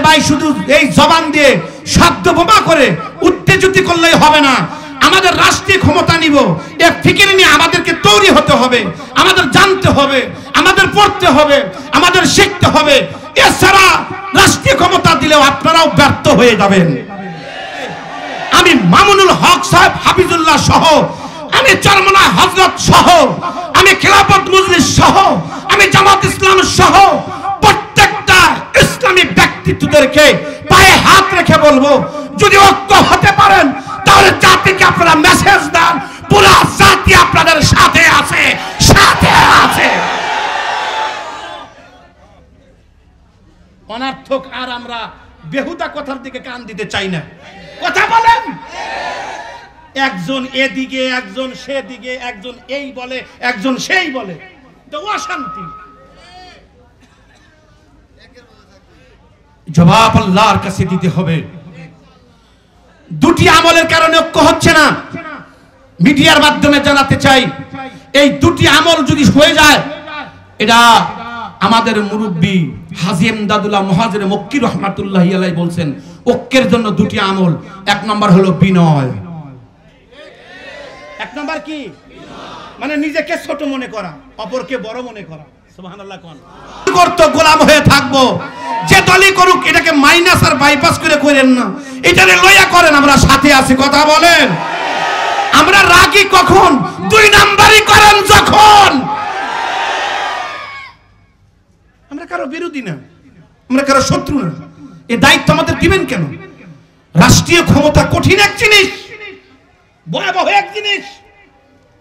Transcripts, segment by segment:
ভাই শুধু এই জবান দিয়ে শব্দ বোমা করে উত্তেজিত করলেই হবে না, আমাদের রাষ্ট্রীয় ক্ষমতা নিব এর ফিকির নিয়ে আমাদেরকে তৈরি হতে হবে, আমাদের জানতে হবে, আমাদের পড়তে হবে, আমাদের শিখতে হবে। এছাড়া রাষ্ট্রীয় ক্ষমতা দিলেও আপনারাও ব্যর্থ হয়ে যাবেন। আমি মামুনুল হক সাহেব হাফিজুল্লাহ সহ, আমি চরমনা হযরত সহ, আমি খিলাফত মজলিস সহ, আমি জামাত ইসলাম সহ প্রত্যেকটা ইসলামী ব্যক্তিত্বদেরকে পায়ে হাত রেখে বলবো, যদি ঐক্য হতে পারেন তাহলে জাতিকে আপনারা মেসেজ দেন, পুরো জাতি আপনাদের সাথে আছে, সাথে আছে। অনর্থক আর আমরা বেহুদা কথার দিকে কান দিতে চাই না। কথা বলেন, একজন এদিকে, একজন সেদিকে, একজন এই বলে, একজন সেই বলে, তো অশান্তি। জবাব আল্লাহর কাছে দিতে হবে। দুটি আমলের কারণে ঐক্য হচ্ছে না, মিডিয়ার মাধ্যমে জানাতে চাই, এই দুটি আমল যদি হয়ে যায়, এটা আমাদের মুরব্বী হাজী ইমদাদুল্লাহ মুহাজির মক্কি রাহমাতুল্লাহি আলাইহি বলছেন, ঐক্যের জন্য দুটি আমল। এক নম্বর হলো বিনয়। এক নম্বর কি? মানে নিজেকে ছোট মনে করা, অপরকে বড় মনে করা। সুবহানাল্লাহ। কোন করতে গোলাম হয়ে থাকবো, যে দলই করুক এটাকে মাইনাস আর বাইপাস করে করেন না, এটারে লইয়া করেন, আমরা সাথে আছি। কথা বলেন, আমরা রাগী কখন? দুই নাম্বারই করেন যখন। আমরা কারো বিরোধী না, আমরা কারো শত্রু না। এই দায়িত্ব আমাদের দিবেন কেন? রাষ্ট্রীয় ক্ষমতা কঠিন এক জিনিস, ভয়াবহ এক জিনিস,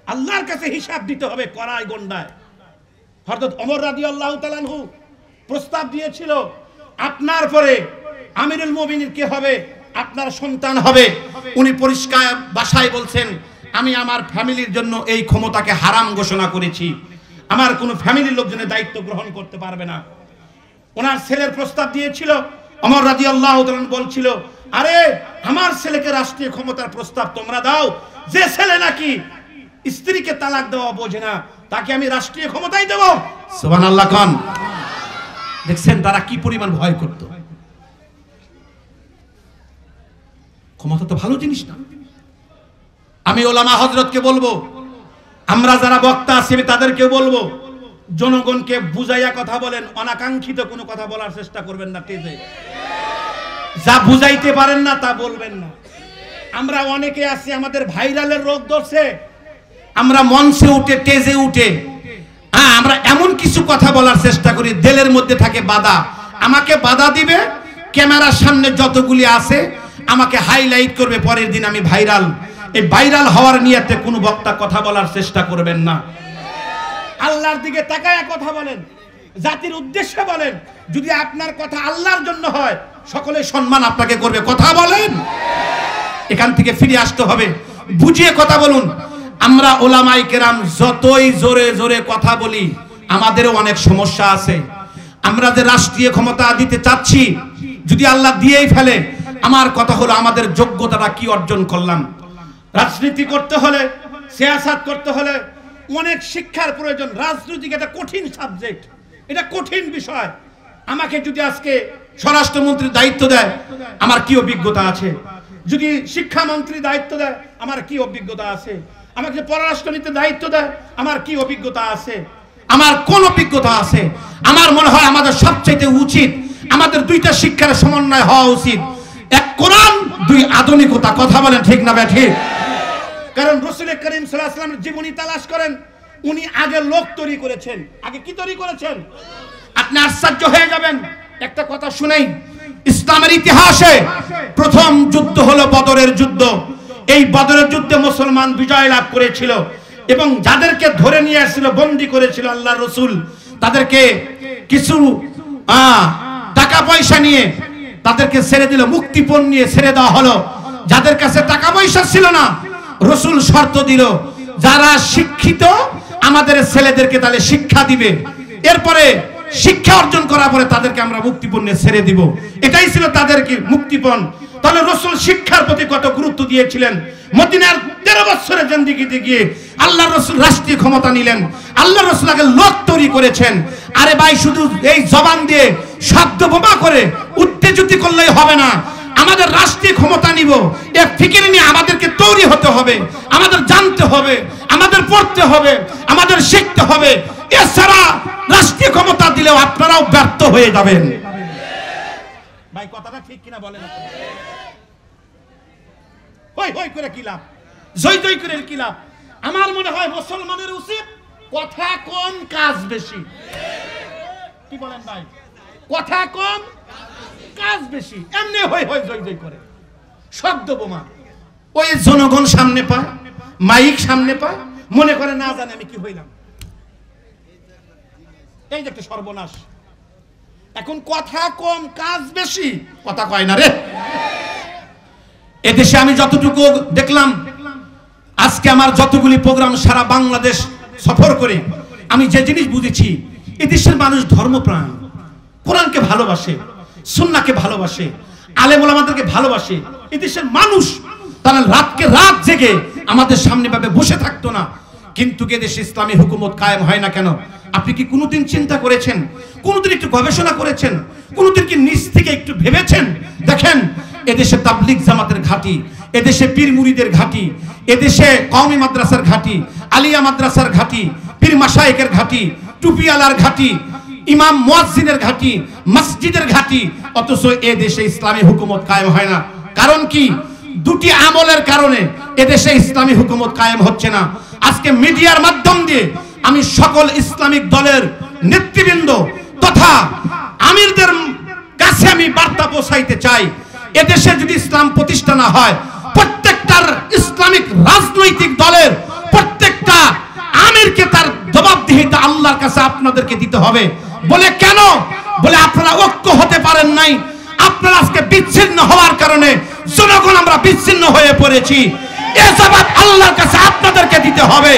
আল্লাহর কাছে হিসাব দিতে হবে কড়াই গন্ডায়। হযরত ওমর রাদিয়াল্লাহু তাআলা আনহু প্রস্তাব দিয়েছিল, আপনার পরে আমিরুল মুমিনিন কে হবে? আপনার সন্তান হবে। উনি পরিষ্কার ভাষায় বলছেন, আমি আমার ফ্যামিলির জন্য এই ক্ষমতাকে হারাম ঘোষণা করেছি, আমার কোনো ফ্যামিলির লোকজনের দায়িত্ব গ্রহণ করতে পারবে না। ওনার ছেলের প্রস্তাব দিয়েছিল, ওমর রাদিয়াল্লাহু তাআলা বলছিল, আরে আমার ছেলেকে রাষ্ট্রীয় ক্ষমতার প্রস্তাব তোমরা দাও, যে ছেলে নাকি স্ত্রীকে তালাক দেওয়া বোঝে না, তাকে আমি রাষ্ট্রীয় ক্ষমতাই দেব। সুবহানাল্লাহ। খান দেখছেন তারা কি পরিমাণ ভয় করত। ক্ষমতা তো ভালো জিনিস না। আমি ওলামা হযরতকে বলবো, আমরা যারা বক্তা আছি তাদেরকে বলবো, জনগণকে বুঝাইয়া কথা বলেন, অনাকাঙ্ক্ষিত কোনো কথা বলার চেষ্টা করবেন না। তেজে যা বুঝাইতে পারেন না তা বলবেন না। আমরা অনেকে আছি, আমাদের ভাইরালের রোগ ধরছে, আমরা মঞ্চে উঠে তেজে উঠে আমরা এমন কিছু কথা বলার চেষ্টা করি, দিলের মধ্যে থাকে বাধা। আমাকে বাধা দিবে, ক্যামেরার সামনে যতগুলি আছে আমাকে হাইলাইট করবে, পরের দিন আমি ভাইরাল। এই ভাইরাল হওয়ার নিয়তে কোনো বক্তা কথা বলার চেষ্টা করবেন না। আল্লাহর দিকে তাকায়া কথা বলেন, জাতির উদ্দেশ্যে বলেন। যদি আপনার কথা আল্লাহর জন্য হয়, সকলে সম্মান আপনাকে করবে। কথা বলেন, এখান থেকে ফিরে আসতে হবে, বুঝিয়ে কথা বলুন। আমরা ওলামায়ে কেরাম যতই জোরে জোরে কথা বলি, আমাদেরও অনেক সমস্যা আছে। আমরা যে রাষ্ট্রীয় ক্ষমতা দিতে চাচ্ছি, যদি আল্লাহ দিয়েই ফেলে, আমার কথা হলো আমাদের যোগ্যতাটা কি অর্জন করলাম। রাজনীতি করতে হলে, সিয়াসাত করতে হলে অনেক শিক্ষার প্রয়োজন। রাজনীতি একটা কঠিন সাবজেক্ট, এটা কঠিন বিষয়। আমাকে যদি আজকে স্বরাষ্ট্রমন্ত্রীর দায়িত্ব দেয়, আমার কি অভিজ্ঞতা আছে? যদি শিক্ষামন্ত্রী দায়িত্ব দেয়, আমার কি অভিজ্ঞতা আছে? আমাকে পররাষ্ট্রনীতির দায়িত্ব দেয়, আমার কি অভিজ্ঞতা আছে? আমার কোন অভিজ্ঞতা আছে? আমার মনে হয় আমাদের সবচেয়ে উচিত, আমাদের দুইটা শিক্ষার সমন্বয় হওয়া উচিত। এক কোরআন, দুই আধুনিকতা। কথা বলেন ঠিক না ঠিক? কারণ রাসূল করিম সাল্লাল্লাহু আলাইহি ওয়াসাল্লামের জীবনী তালাশ করেন, উনি আগে লোক তৈরি করেছেন। আগে কি তৈরি করেছেন? আপনি আশ্চর্য হয়ে যাবেন। একটা কথা শুনেই, ইসলামের ইতিহাসে প্রথম যুদ্ধ হলো বদরের যুদ্ধ। এই বদরের যুদ্ধে মুসলমান বিজয় লাভ করেছিল এবং যাদেরকে ধরে নিয়ে আসছিল, বন্দী করেছিল আল্লাহর রাসূল, তাদেরকে কিছু টাকা পয়সা নিয়ে তাদেরকে ছেড়ে দিল, মুক্তিপণ নিয়ে ছেড়ে দেওয়া হলো। যাদের কাছে টাকা পয়সা ছিল না, রাসূল শর্ত দিল, যারা শিক্ষিত আমাদের ছেলেদেরকে তাহলে শিক্ষা দিবে, এরপরে শিক্ষা অর্জন করার পরে তাদেরকে আমরা মুক্তিপণে ছেড়ে দিব। এটাই ছিল তাদের কি মুক্তিপণ। তাহলে রাসূল শিক্ষার প্রতি কত গুরুত্ব দিয়েছিলেন। মদিনার 13 বছরের জিন্দেগিতে গিয়ে আল্লাহর রাসূল রাষ্ট্রীয় ক্ষমতা নিলেন, আল্লাহর রাসূল আগে লোক তৈরি করেছেন। আরে ভাই, শুধু এই জবান দিয়ে শব্দ বোমা করে উত্তেজিত বেইজ্জতি করলেই হবে না, আমাদের রাষ্ট্রীয় ক্ষমতা নিব এ ফিকির নিয়ে আমাদেরকে তৈরি হতে হবে, আমাদের জানতে হবে, আমাদের পড়তে হবে, আমাদের শিখতে হবে। এছাড়া রাষ্ট্রীয় ক্ষমতা দিলেও আপনারাও ব্যর্থ হয়ে যাবেন। ভাই কথাটা ঠিক কিনা বলেন? হই হই করে কি লাভ, জয় জয় করে কি লাভ? আমার মনে হয় মুসলমানের উচিত কথা কম কাজ বেশি। কি বলেন ভাই? কথা কম কাজ বেশি। এমনি হই হই জয় জয় করে শব্দ বোমা, ওই জনগণ সামনে পায়, মাইক সামনে পায়, মনে করে না জানে আমি কি হইলাম। এই যে একটা সর্বনাশ। এখন কথা কম কাজ বেশি, কথা কয় না রে। এদেশে আমি যতটুকু দেখলাম, আজকে আমার যতগুলি প্রোগ্রাম সারা বাংলাদেশ সফর করে আমি যে জিনিস বুঝেছি, এদেশের মানুষ ধর্মপ্রাণ, কোরআনকে ভালোবাসে, সুন্নাহকে ভালোবাসে, আলেম ওলামাদেরকে ভালোবাসে। এদেশের মানুষ তারা রাতকে রাত জেগে আমাদের সামনে ভাবে বসে থাকতো না। কিন্তু এদেশে ইসলামী হুকুমত কায়েম হয় না কেন? আপনি কি কোনোদিন চিন্তা করেছেন? কোনোদিন একটু গবেষণা করেছেন? কোনোদিন কি নিজ থেকে একটু ভেবেছেন? দেখেন, এদেশে তাবলিগ জামাতের ঘাঁটি, এদেশে পীর মুরিদের ঘাঁটি, এদেশে কওমি মাদ্রাসার ঘাঁটি, আলিয়া মাদ্রাসার ঘাঁটি, পীর মাশায়েখের ঘাঁটি, টুপিওয়ালার ঘাঁটি, ইমাম মুয়াজ্জিনের ঘাঁটি, মসজিদের ঘাঁটি। অথচ এ দেশে ইসলামী হুকুমত কায়েম হয় না। কারণ কি? দুটি আমলের কারণে এদেশে ইসলামী হুকুমত কায়েম হচ্ছে না। আজকে মিডিয়ার মাধ্যম দিয়ে আমি সকল ইসলামিক দলের নেতৃবৃন্দ তথা আমিরদের কাছে আমি বার্তা পৌঁছাইতে চাই, এদেশে যদি ইসলাম প্রতিষ্ঠা না হয়, প্রত্যেকটা ইসলামিক রাজনৈতিক দলের প্রত্যেকটা আমিরকে তার জবাবদিহিতা আল্লাহর কাছে আপনাদেরকে দিতে হবে। বলে কেন? বলে আপনারা ঐক্য হতে পারেন নাই, আপনারা আজকে বিচ্ছিন্ন হওয়ার কারণে জনগণ আমরা বিচ্ছিন্ন হয়ে পড়েছি। এই জবাব আল্লাহর কাছে আপনাদেরকে দিতে হবে।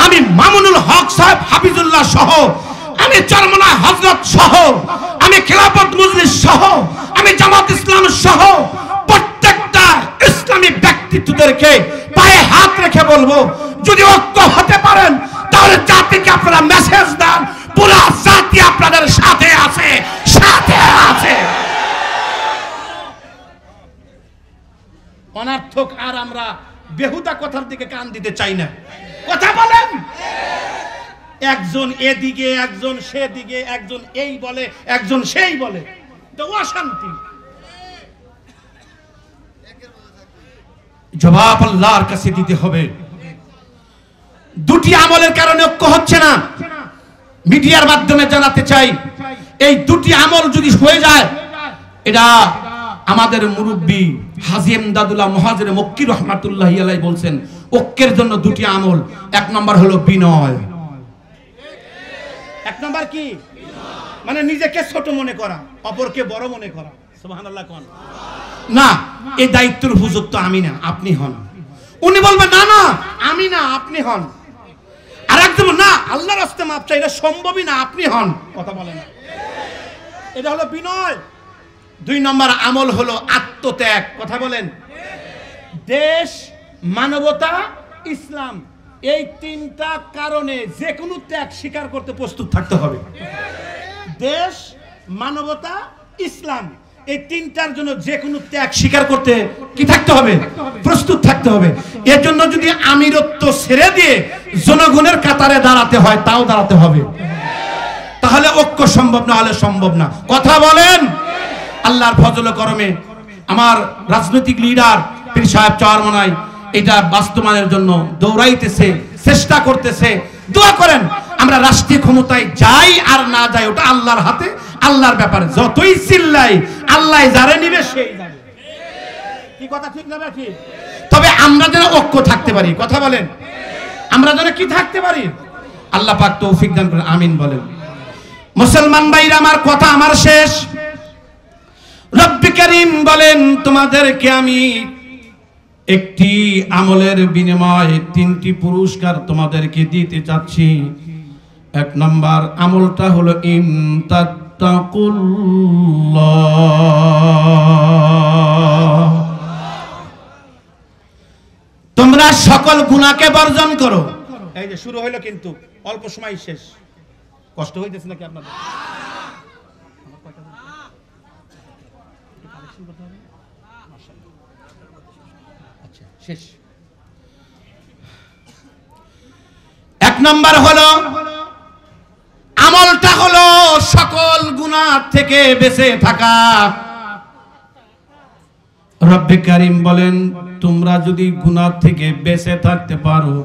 আমি মামুনুল হক সাহেব হাফিজুল্লাহ সহ, আমি চরমনা হযরত সহ, আমি খিলাফত মজলিস সহ, আমি জামাত ইসলাম সহ প্রত্যেকটা ইসলামী ব্যক্তিত্বদেরকে পায়ে হাত রেখে বলবো, যদি ঐক্য হতে পারেন তাহলে জাতিকে আপনারা মেসেজ দেন, পুরো জাতি আপনাদের সাথে আছে, সাথে আছে। অনর্থক আর আমরা বেহুদা কথার দিকে কান দিতে চাই না। কথা বলেন, একজন এদিকে, একজন সেদিকে, একজন এই বলে, একজন সেই বলে, তো অশান্তি। জবাব আল্লাহর কাছে দিতে হবে। দুটি আমলের কারণে ঐক্য হচ্ছে না। মিডিয়ার মাধ্যমে জানাতে চাই, এই দুটি আমল যদি হয়ে যায়, এটা আমাদের মুরব্বী হাজী ইমদাদুল্লাহ মুহাজির মক্কি রাহমাতুল্লাহি আলাইহি বলছেন, ঐক্যের জন্য দুটি আমল। এক নম্বর হলো বিনয়। এক নম্বর কি? মানে নিজেকে ছোট মনে করা, অপরকে বড় মনে করা। সুবহানাল্লাহ কোন না, এই দায়িত্বের উপযুক্ত আমি না, আপনি হন। উনি বলবেন না না আমি না, আপনি হন। আর একদম না, আল্লাহর রাস্তায় মাপ চাই, এটা সম্ভবই না, আপনি হন। কথা বলেন, এটা হলো বিনয়। দুই নম্বর আমল হলো আত্মত্যাগ। কথা বলেন, দেশ, মানবতা, ইসলাম, এই তিনটা কারণে যে কোনো ত্যাগ স্বীকার করতে প্রস্তুত থাকতে হবে। দেশ, মানবতা, ইসলাম, এই তিনটার জন্য যে কোনো ত্যাগ স্বীকার করতে কি থাকতে হবে? প্রস্তুত থাকতে হবে। এর জন্য যদি আমিরত্ব ছেড়ে দিয়ে জনগণের কাতারে দাঁড়াতে হয়, তাও দাঁড়াতে হবে। তাহলে ঐক্য সম্ভব, না হলে সম্ভব না। কথা বলেন। আল্লাহর ফজল ও করমে আমার রাজনৈতিক লিডার পীর সাহেব চরমনাই এটা বাস্তবায়নের জন্য দৌড়াইতেছে, চেষ্টা করতেছে। দোয়া করেন, আমরা রাষ্ট্রীয় ক্ষমতায় যাই আর না যাই ওটা আল্লাহর হাতে, আল্লাহর ব্যাপারে। যতই চিল্লাই, আল্লাহ যারে নিবে সেই যাবে। কি কথা ঠিক না ঠিক? তবে আমরা যেন ঐক্য থাকতে পারি। কথা বলেন, আমরা যেন কি থাকতে পারি? আল্লাহ পাক তৌফিক দান করেন, আমিন বলেন। মুসলমান ভাইরা আমার, কথা আমার শেষ। রব্বি কারীম বলেন, তোমাদেরকে আমি একটি আমলের বিনিময়ে তিনটি পুরস্কার তোমাদেরকে দিতে চাচ্ছি। এক নম্বর আমলটা হলো ইমতাত্তাকুল্লাহ, তোমরা সকল গুনাহকে বর্জন করো। এই যে শুরু হইলো, কিন্তু অল্প সময় শেষ। কষ্ট হইতেছে নাকি আপনাদের? আচ্ছা শেষ। এক নাম্বার হলো আমলটা হলো সকল গুনাহ থেকে বেঁচে থাকা। রব্বে কারীম বলেন তোমরা যদি গুনাহ থেকে বেঁচে থাকতে পারো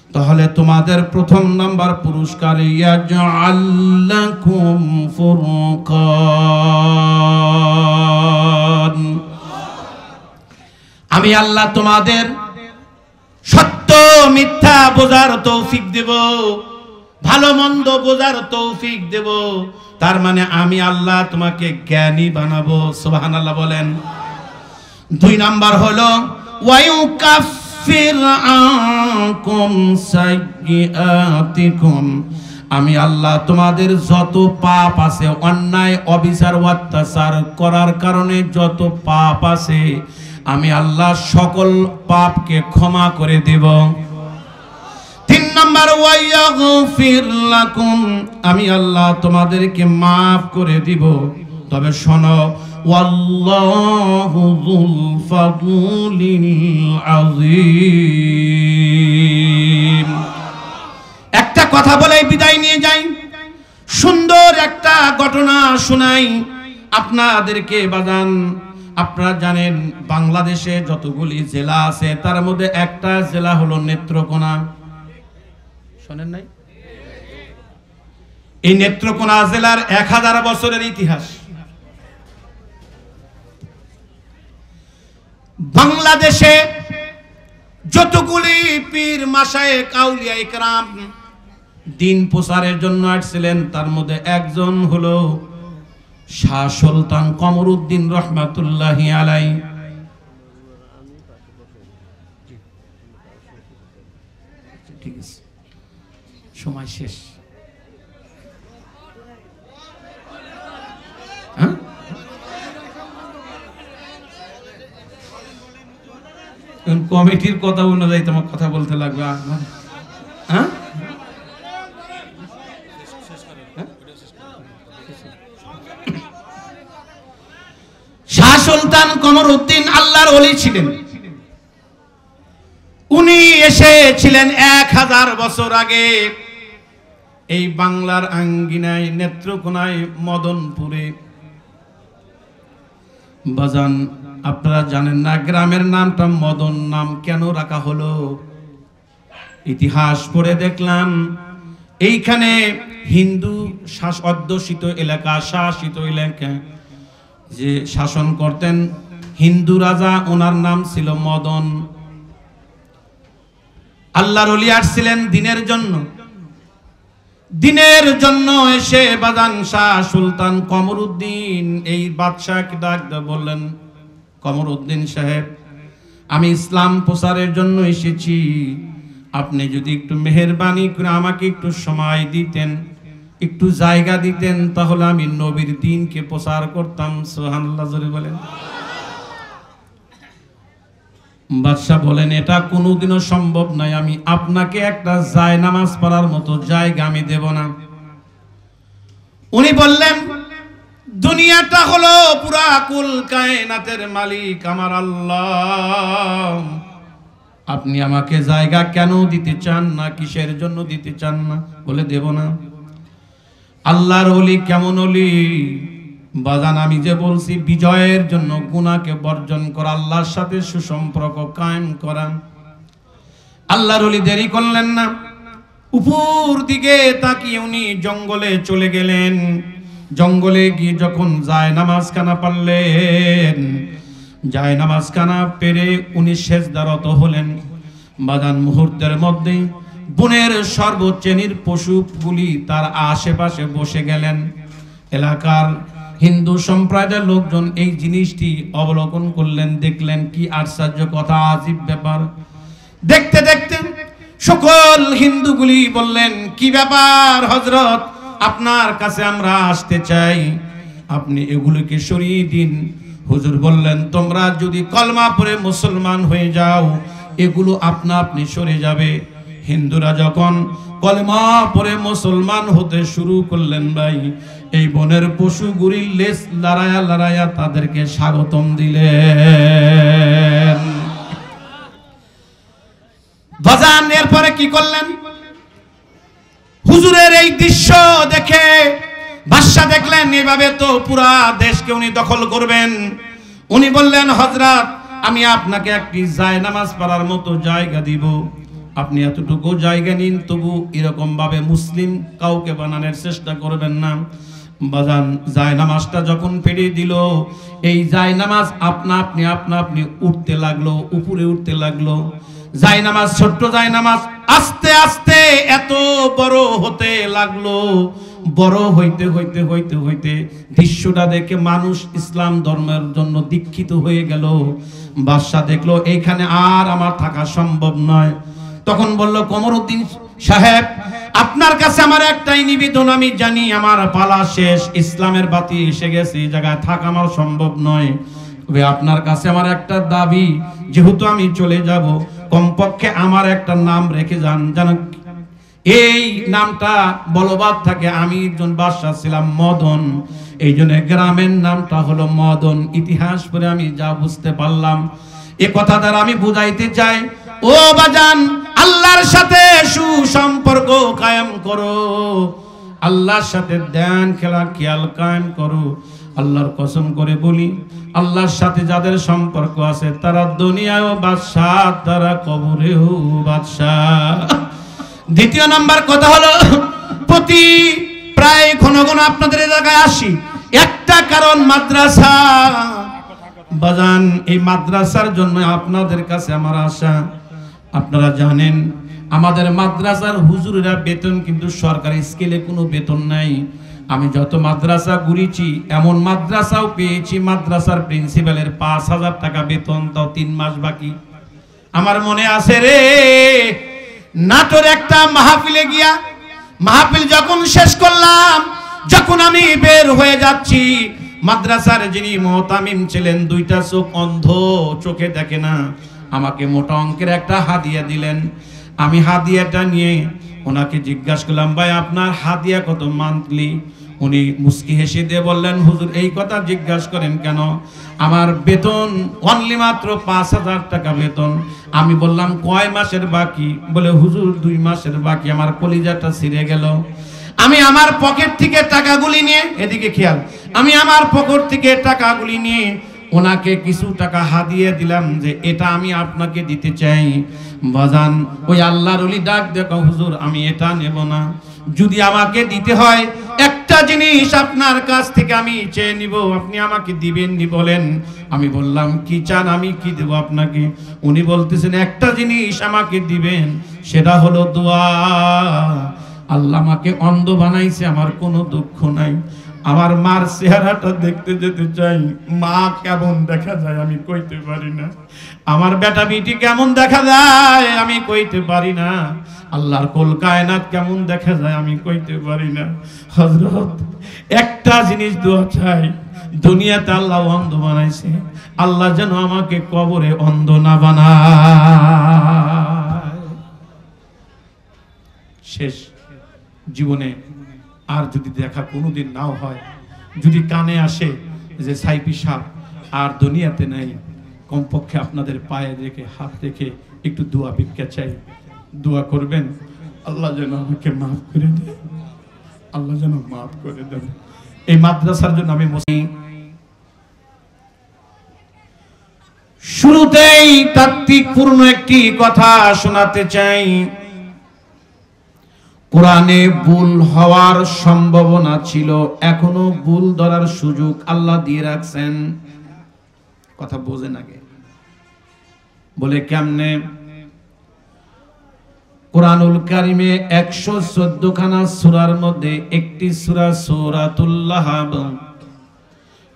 তাহলে তোমাদের প্রথম নাম্বার পুরস্কার ইয়াজআল লাকুম ফুরকান, আমি আল্লাহ তোমাদের সত্য মিথ্যা বোঝার তৌফিক দেব, ভালো মন্দ বোঝার তৌফিক দেব। তার মানে আমি আল্লাহ তোমাকে জ্ঞানী বানাবো। সুবহানাল্লাহ বলেন। দুই নাম্বার হলো ওয়ায়ুকাফির আনকুম সাইয়্যাতিকুম, আমি আল্লাহ তোমাদের যত পাপ আছে, অন্যায় অবিচার অত্যাচার করার কারণে যত পাপ আছে, আমি আল্লাহ সকল পাপকে ক্ষমা করে দেব। তিন নাম্বার ওয়ায়াগফির লাকুম, আমি আল্লাহ তোমাদেরকে মাফ করে দিব। তবে শোনো, ওয়াল্লাহু যুল ফাদলিল আযীম। একটা কথা বলে বিদায় নিয়ে যাই, সুন্দর একটা ঘটনা শোনাই আপনাদেরকে বাজান। আপনারা জানেন বাংলাদেশে যতগুলি জেলা আছে তার মধ্যে একটা জেলা হলো নেত্রকোনা। শোনেন নাই? এই নেত্রকোনা জেলার 1000 বছরের ইতিহাস। বাংলাদেশে যতগুলি পীর মাশায়েখ আউলিয়া ইকরাম দিন প্রচারের জন্য আসছিলেন তার মধ্যে একজন হলো শাহ সুলতান কমরউদ্দিন রহমাতুল্লাহি আলাইহি। ঠিক আছে, সময় শেষ। হ্যাঁ, কমিটির কথা অনুযায়ী তোমার কথা বলতে লাগবে। হ্যাঁ, শাহ সুলতান কমরউদ্দিন আল্লাহর ওলি ছিলেন। উনি এসেছিলেন 1000 বছর আগে এই বাংলার আঙ্গিনায় নেত্রকোনায় মদনপুরে। বাজান আপনারা জানেন না গ্রামের নামটা মদন নাম কেন রাখা হলো? ইতিহাস পড়ে দেখলাম এইখানে হিন্দু অধ্যুষিত এলাকা, শাসিত এলাকা যে শাসন করতেন হিন্দু রাজা, ওনার নাম ছিল মদন। আল্লাহর ওলি আসছিলেন দিনের জন্য এসে বাজান শাহ সুলতান কমরউদ্দিন এই বাদশাহকে ডাক দিয়ে বললেন, কমরউদ্দিন সাহেব, আমি ইসলাম প্রচারের জন্য এসেছি, আপনি যদি একটু মেহেরবানি করে আমাকে একটু সময় দিতেন, একটু জায়গা দিতেন, তাহলে আমি নবীর দ্বীনকে প্রচার করতাম। সুবহানাল্লাহ জোরে বলেন। বাদশা বলেন এটা কোনোদিনও সম্ভব নয়, আমি আপনাকে একটা জায়নামাজ পড়ার মতো জায়গা আমি দেব না। উনি বললেন দুনিয়াটা হলো পুরা কুল কায়নাতের মালিক আমার আল্লাহ, আপনি আমাকে জায়গা কেন দিতে চান না, কিসের জন্য দিতে চান না? বলে দেব না। আল্লাহর ওলি কেমন ওলি বাজান? আমি যে বলছি বিজয়ের জন্য গুনাহকে বর্জন করা, আল্লাহর সাথে সুসম্পর্ক কায়েম করা। আল্লাহর ওলি দেরি করলেন না, উপর দিকে তাকিয়ে উনি জঙ্গলে চলে গেলেন। জঙ্গলে গিয়ে যখন জায়নামাজখানা পারলেন, জায়নামাজখানা পেরে উনি সেজদারত হলেন। বাজান মুহূর্তের মধ্যেই বনের সর্বশ্রেণীর পশুগুলি তার আশেপাশে বসে গেলেন। এলাকার হিন্দু সম্প্রদায়ের লোকজন এই জিনিসটি অবলোকন করলেন, দেখলেন কি আশ্চর্য কথা, আজীব ব্যাপার। দেখতে দেখতে সকল হিন্দুগুলি বললেন, কি ব্যাপার হযরত, আপনার কাছে আমরা আসতে চাই, আপনি এগুলোকে সরিয়ে দিন। হুজুর বললেন, তোমরা যদি কলমা পড়ে মুসলমান হয়ে যাও এগুলো আপনা আপনি সরে যাবে। হিন্দুরা যখন কলেমা পড়ে মুসলমান হতে শুরু করলেন ভাই, এই বনের পশুগুলির লেজ লড়ায়া লড়ায়া তাদেরকে স্বাগতম দিলেন। বাজান এরপরে কি করলেন? হুজুরের এই দৃশ্য দেখে বাদশা দেখলেন এভাবে তো পুরা দেশকে উনি দখল করবেন। উনি বললেন, হযরত আমি আপনাকে একটি জায়নামাজ পড়ার মতো জায়গা দিব, আপনি এতটুকু জায়গা নিন, তবু এরকম ভাবে মুসলিম কাউকে বানানোর চেষ্টা করবেন না। বাজান জায়নামাজটা যখন পেড়ে দিল, এই জায়নামাজ আপনা আপনি উঠতে লাগলো, উপরে উঠতে লাগলো। জায়নামাজ, ছোট্ট জায়নামাজ আস্তে আস্তে এত বড় হতে লাগলো। বড় হইতে হইতে হইতে হইতে দৃশ্যটা দেখে মানুষ ইসলাম ধর্মের জন্য দীক্ষিত হয়ে গেল। বাদশা দেখলো এইখানে আর আমার থাকা সম্ভব নয়। তখন বলল, কমরউদ্দিন সাহেব, আপনার কাছে আমার একটাই নিবেদন, আমি জানি আমার পালা শেষ, ইসলামের বাতি এসে গেছে, এই জায়গায় থাকা আমার সম্ভব নয়, তবে আপনার কাছে আমার একটা দাবি, যেহেতু আমি চলে যাব, কমপক্ষে আমার একটা নাম রেখে যান, যেন এই নামটা বলবাদ থাকে। আমি একজন বাদশা ছিলাম মদন, এই জন্য গ্রামের নামটা হলো মদন। ইতিহাস পড়ে আমি যা বুঝতে পারলাম, এ কথা দ্বারা আমি বুঝাইতে চাই, ও বাজান, আল্লাহর সাথে সুসম্পর্ক কায়েম করো, আল্লাহর সাথে ধ্যান খেলা খেয়াল কায়েম করো। আল্লাহর কসম করে বলি, আল্লাহর সাথে যাদের সম্পর্ক আছে তারা দুনিয়ায়ও বাদশাহ, তারা কবরেও বাদশাহ। দ্বিতীয় নাম্বার কথা হলো, প্রতি প্রায় ঘন ঘন আপনাদের এলাকায় আসি, একটা কারণ মাদ্রাসা। বাজান এই মাদ্রাসার জন্য আপনাদের কাছে আমার আশা। আপনারা জানেন আমাদের মাদ্রাসার হুজুরেরা বেতন কিন্তু সরকারি স্কেলে কোনো বেতন নাই। আমি যত মাদ্রাসা ঘুরেছি এমন মাদ্রাসাও পেয়েছি মাদ্রাসার প্রিন্সিপালের ৫,০০০ টাকা বেতন, তাও ৩ মাস বাকি। আমার মনে আছে রে, নাটোর একটা মাহফিলে গিয়া, মাহফিল যখন শেষ করলাম, যখন আমি বের হয়ে যাচ্ছি, মাদ্রাসার যিনি মুতামিম ছিলেন, 2টা চোখ অন্ধ, চোখে দেখে না, আমাকে মোটা অঙ্কের একটা হাদিয়া দিলেন। আমি হাদিয়াটা নিয়ে ওনাকে জিজ্ঞাসা করলাম, ভাই আপনার হাদিয়া কত মান্থলি? উনি মুস্কি হেসে দিয়ে বললেন, হুজুর এই কথা জিজ্ঞাসা করেন কেন, আমার বেতন অনলি মাত্র ৫,০০০ টাকা বেতন। আমি বললাম, কয় মাসের বাকি? বলে, হুজুর 2 মাসের বাকি। আমার কলিজাটা ছিঁড়ে গেল। আমি আমার পকেট থেকে টাকাগুলি নিয়ে, এদিকে খেয়াল, আমি আমার পকেট থেকে টাকাগুলি নিয়ে ওনাকে কিছু টাকা হাদিয়ে দিলাম, যে এটা আমি আপনাকে দিতে চাই। বাজান ওই আল্লাহর ওলি ডাক দেখো, হুজুর আমি এটা নেব না, যদি আমাকে দিতে হয় একটা জিনিস আপনার কাছ থেকে আমি চেয়ে নিব, আপনি আমাকে দিবেন নি বলেন। আমি বললাম, কি চান, আমি কি দেব আপনাকে? উনি বলতেছেন, একটা জিনিস আমাকে দিবেন, সেটা হলো দোয়া। আল্লাহ আমাকে অন্ধ বানাইছে, আমার কোনো দুঃখ নাই, আমার মার চেহারাটা দেখতে যেতে চাই। মা কেমন দেখা যায় আমি কইতে পারি না, আমার বেটা বেটি কেমন দেখা যায় আমি কইতে পারি না, আল্লাহর কুল কায়নাত কেমন দেখা যায় আমি কইতে পারি না। হযরত একটা জিনিস দোয়া চাই, দুনিয়াতে আল্লাহ অন্ধ বানাইছে, আল্লাহ যেন আমাকে কবরে অন্ধ না বানায়। শেষ জীবনে আর যদি দেখা কোনোদিন নাও হয়, যদি কানে আসে যে সাইপি সাপ আর দুনিয়াতে নাই, কমপক্ষে আপনাদের পায়ে রেখে হাত রেখে একটু দোয়া ভিক্ষা চাই, দোয়া করবেন, আল্লাহ যেন আমাকে মাফ করে দেন, আল্লাহ যেন মাফ করে দেন। এই মাদ্রাসার জন্য আমি শুরুতেই তাত্ত্বিকপূর্ণ একটি কথা শোনাতে চাই। কোরআনে ভুল হওয়ার সম্ভাবনা ছিল, এখনো ভুল ধরার সুযোগ আল্লাহ দিয়ে রাখছেন। কথা বোঝেন আগে, বলে কেমনে? কোরআনুল কারিমে 114 খানা সূরার মধ্যে একটি সূরা সূরাতুল লাহাব,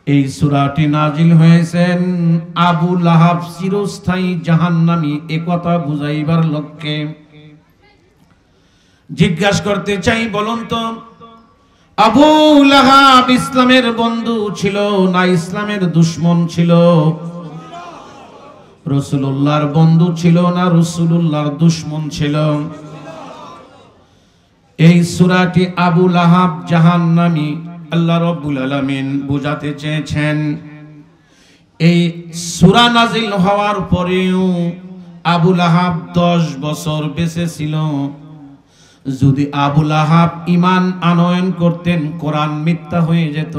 এই সূরাটি নাজিল হয়েছেন আবু লাহাব চিরস্থায়ী জাহান্নামী এ কথা বুঝাইবার লক্ষ্যে। জিজ্ঞাসা করতে চাই, বলুন তো, আবু লাহাব ইসলামের বন্ধু ছিল না ইসলামের দুশমন ছিল? রাসূলুল্লাহর বন্ধু ছিল না রাসূলুল্লাহর দুশমন ছিল? এই সূরাটি আবু লাহাব জাহান্নামী আল্লাহ রাব্বুল আলামিন বুঝাতে চেয়েছেন। এই সূরা নাজিল হওয়ার পরেও আবু লাহাব 10 বছর বেঁচে ছিল। যদি আবু লাহাব ঈমান আনয়ন করতেন, কোরআন মিথ্যা হয়ে যেত।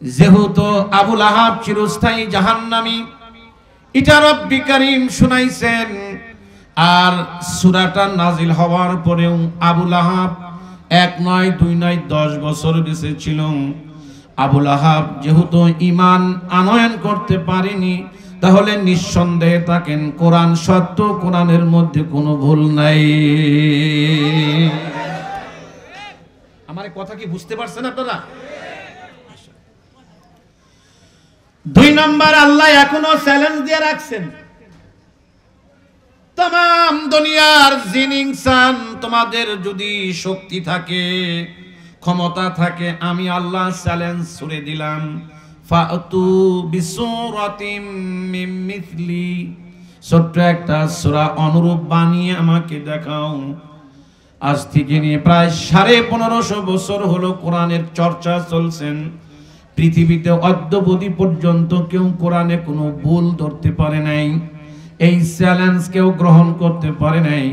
যেহেতু আবু লাহাব চিরস্থায়ী জাহান্নামী, এটা রব্বি কারীম শুনাইছেন। আর সূরাটা নাজিল হওয়ার পরেও আবু লাহাব 1 নয় 2 নয় 10 বছর বেঁচে ছিল। আবু লাহাব যেহেতু ঈমান আনয়ন করতে পারেনি, তাহলে নিঃসন্দেহে থাকেন কোরআন সত্য, কোরআনের মধ্যে কোনো ভুল নাই। আমার কথা কি বুঝতে পারছেন আপনারা? 2 নম্বর, আল্লাহ এখনো চ্যালেঞ্জ দিয়ে রাখছেন, तमाम दुनियार जिन इंसान তোমাদের যদি শক্তি থাকে, ক্ষমতা থাকে, আমি আল্লাহ চ্যালেঞ্জ ছুড়ে দিলাম, ফাতু বিসূরাতিম মিন মিথলি, ছোট্ট একটা সূরা অনুরূপ বানিয়ে আমাকে দেখাও। আজ থেকে নিয়ে প্রায় 1550 বছর হলো কোরআনের চর্চা চলছেন। পৃথিবীতে অদ্যাবধি পর্যন্ত কেউ কোরআনে কোনো ভুল ধরতে পারে নাই। এই চ্যালেঞ্জ কেউ গ্রহণ করতে পারে নাই।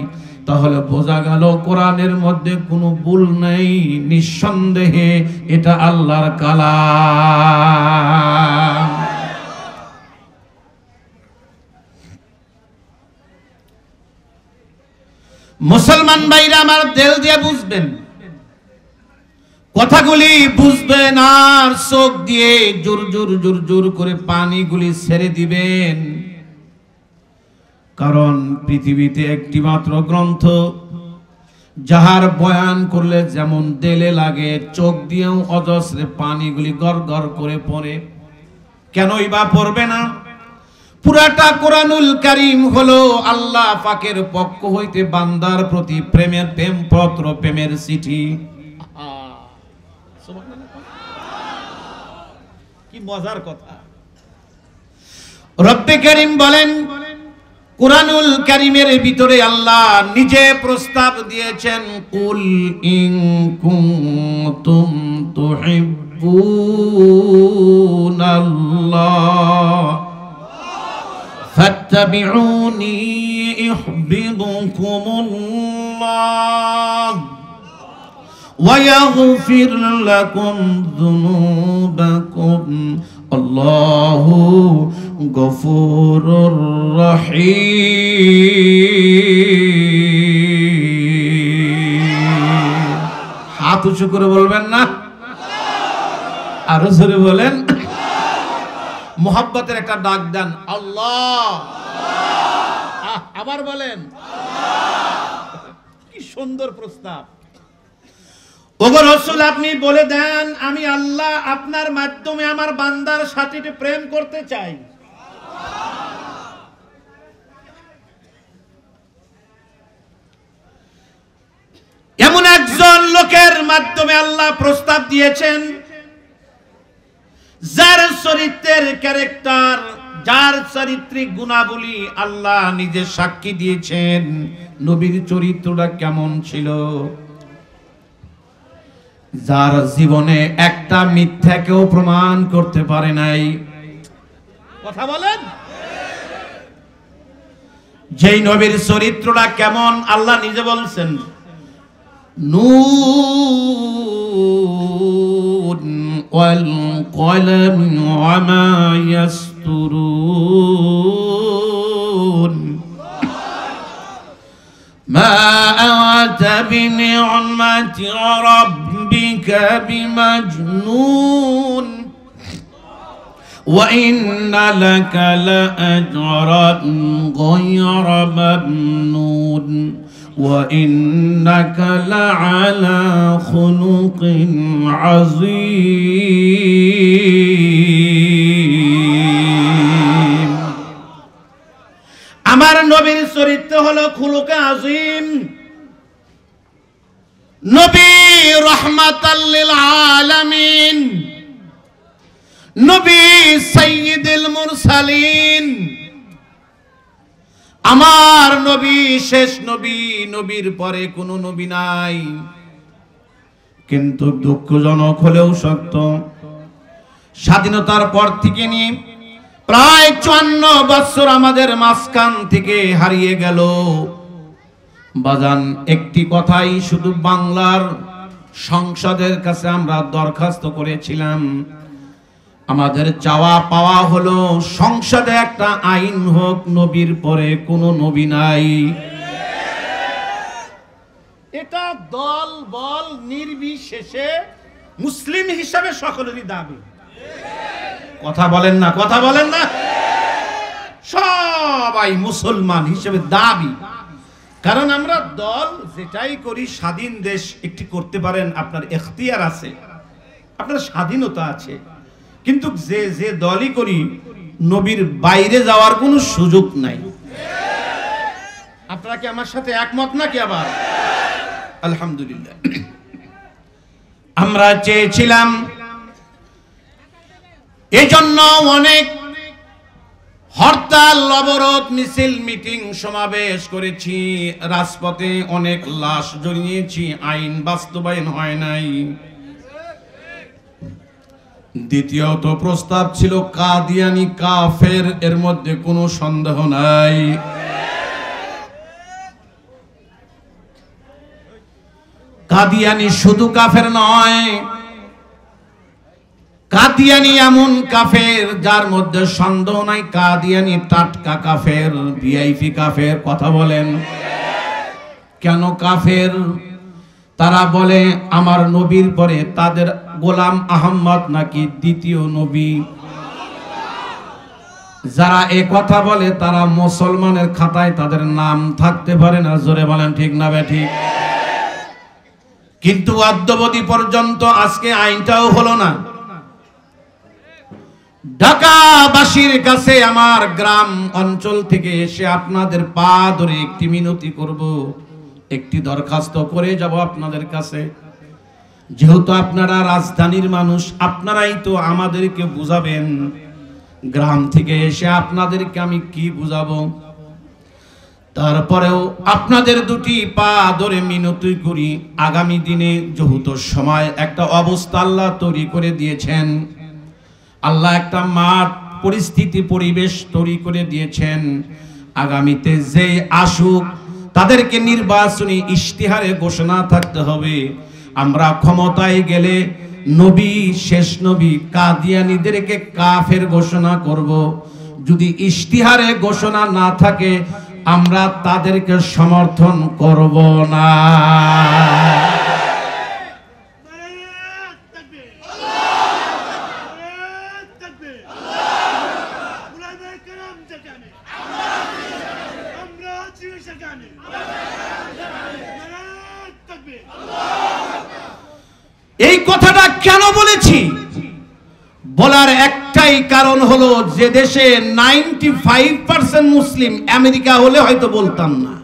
তাহলে বোঝা গেল কোরআনের মধ্যে কোনো ভুল নেই, নিঃসন্দেহে এটা আল্লাহর কালাম। মুসলমান ভাইরা আমার, দিল দিয়ে বুঝবেন, কথাগুলি বুঝবেন, আর চোখ দিয়ে জোর জোর জোর জোর করে পানিগুলি ছেড়ে দিবেন। কারণ পৃথিবীতে একটি মাত্র গ্রন্থ, যাহার বয়ান করলে যেমন দেলে লাগে, চোখ দিয়েও অজস্রে পানিগুলি গড় গড় করে পড়ে। কেনই বা পড়বে না? পুরাটা কোরআনুল কারীম হলো আল্লাহ পাকের পক্ষ হইতে বান্দার প্রতি প্রেমের প্রেমপত্র, প্রেমের চিঠি। কি মজার কথা! রব্বে কারীম বলেন, কুরআনুল কারীমের ভিতরে আল্লাহ নিজে প্রস্তাব দিয়েছেন, কুল ইন কুনতুম তুহিব্বুনাল্লাহ ফাত্তাবিউনি ইউহিব্বুকুমুল্লাহ ওয়া ইয়াগফির লাকুম যুনুবাকুম আল্লাহু গফুরুর রহিম। হাত উঁচু করে বলবেন না? আরো জোরে বলেন। মোহাব্বতের একটা ডাক দেন, আল্লাহ। আবার বলেন, কি সুন্দর প্রস্তাব। ওগো রাসূল, আপনি বলে দেন, আমি আল্লাহ আপনার মাধ্যমে আমার বান্দার সাথে প্রেম করতে চাই। এমন একজন লোকের মাধ্যমে আল্লাহ প্রস্তাব দিয়েছেন, যার চরিত্রের ক্যারেক্টার, যার চারিত্রিক গুণাবলী আল্লাহ নিজে সাক্ষী দিয়েছেন। নবীর চরিত্রটা কেমন ছিল? যার জীবনে একটা মিথ্যাকেও প্রমাণ করতে পারে নাই। কথা বলেন। যেই নবীর চরিত্রটা কেমন আল্লাহ নিজে বলছেন, নুন ওয়াল কলমি ওয়া মা ইয়াসতুরুন মা আতা বিনি'মাতি রাব্বিকা বিমাজনুন ওয়া ইন্না লাকা লাআজরান গায়রা মামনুন وإنك لعلى خلق عظيم। আমার নবীর চরিত্র হলো খুলুকে আযীম। নবী রাহমাতাল লিল আলামিন, নবী সাইয়্যিদুল মুরসালিন। আমার নবী শেষ নবী, নবীর পরে কোনো নবী নাই। কিন্তু দুঃখজনক হলেও সত্য, স্বাধীনতার পর থেকে নিয়ে প্রায় 54 বছর আমাদের মাঝখান থেকে হারিয়ে গেল। বাজান, একটি কথাই শুধু বাংলার সংসদের কাছে আমরা দরখাস্ত করেছিলাম, আমাদের চাওয়া পাওয়া হলো সংসদে একটা আইন হোক, নবীর পরে কোনো নবী নাই। এটা দল বল নির্বিশেষে মুসলিম হিসাবে সকলেরই দাবি। কথা বলেন না, কথা বলেন না, সবাই মুসলমান হিসেবে দাবি। কারণ আমরা দল যেটাই করি, স্বাধীন দেশ একটি করতে পারেন, আপনার এখতিয়ার আছে, আপনার স্বাধীনতা আছে। কিন্তু যে যে দলই করি, নবীর বাইরে যাওয়ার কোনো সুযোগ নাই। আপনারা কি আমার সাথে একমত নাকি? আবার আলহামদুলিল্লাহ, আমরা চেয়েছিলাম, এজন্য অনেক হরতাল, অবরোধ, মিছিল, মিটিং, সমাবেশ করেছি, রাজপথে অনেক লাশ জ্বলিয়েছি, আইন বাস্তবায়ন হয় নাই। দ্বিতীয়ত প্রস্তাব ছিল কাদিয়ানি কাফের, এর মধ্যে কোনো সন্দেহ নাই। কাদিয়ানি শুধু কাফের নয়, কাদিয়ানি এমন কাফের যার মধ্যে সন্দেহ নাই, কাদিয়ানি টাটকা কাফের, ভিআইপি কাফের। কথা বলেন, কেন কাফের? তারা বলে আমার নবীর পরে তাদের গোলাম আহমদ নাকি দ্বিতীয় নবী। যারা এ কথা বলে তারা মুসলমানের খাতায় তাদের নাম থাকতে পারে না। জোরে বলেন ঠিক না বেঠিক? কিন্তু অদ্যাবধি পর্যন্ত আজকে আইনটাও হলো না। ঢাকাবাসীর কাছে আমার গ্রাম অঞ্চল থেকে এসে আপনাদের পা ধরে একটি মিনতি করব, একটি দরখাস্ত করে যাব আপনাদের কাছে। যেহেতু আপনারা রাজধানীর মানুষ, আপনারাই তো আমাদেরকে বুঝাবেন। গ্রাম থেকে এসে আপনাদেরকে আমি কি বুঝাবো? তারপরেও আপনাদের দুটি পা ধরে মিনতি করি, আগামী দিনে যেহেতু সময় একটা অবস্থা আল্লাহ তৈরি করে দিয়েছেন, আল্লাহ একটা মাঠ পরিস্থিতি পরিবেশ তৈরি করে দিয়েছেন, আগামীতে যে আসুক তাদেরকে নির্বাচনী ইশতেহারে ঘোষণা থাকতে হবে, আমরা ক্ষমতায় গেলে নবী শেষ নবী কাদিয়ানীদেরকে কাফের ঘোষণা করব। যদি ইশতেহারে ঘোষণা না থাকে আমরা তাদেরকে সমর্থন করব না। এই কথাটা কেন বলেছি? বলার একটাই কারণ হলো, যে দেশে 95% মুসলিম, আমেরিকা হলে হয়তো বলতাম না,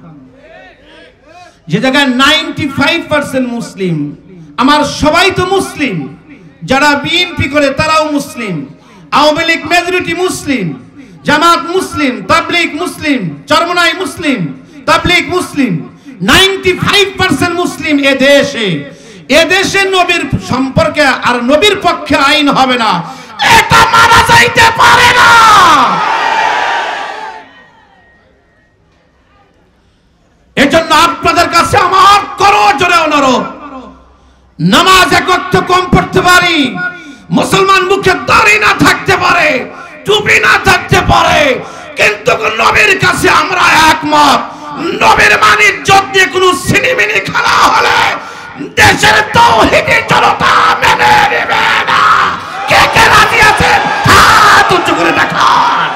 যে জায়গায় 95% মুসলিম, আমার সবাই তো মুসলিম, যারা বিএনপি করে তারাও মুসলিম, আওয়ামী লীগ মেজরিটি মুসলিম, জামাত মুসলিম, তাবলীগ মুসলিম, চরমনাই মুসলিম, তাবলীগ মুসলিম, 95% মুসলিম এদেশে নবীর সম্পর্কে আর নবীর পক্ষে আইন হবে না, এটা মানা যাইতে পারে না। এজন্য আপনাদের কাছে আমার করজোরে অনুরোধ, নামাজ এক ওয়াক্ত কম পড়তে পারি, মুসলমান মুখে দাড়ি না থাকতে পারে, টুপি না থাকতে পারে, কিন্তু নবীর কাছে আমরা একমত। নবীর মান ইজ্জত দিয়ে কোনো সিনেমিনি খেলা হলে দেশের তাওহীদি জনতা মেনে নেবে না। কে কে রাজি আছেন হাত উঁচু করে দেখান।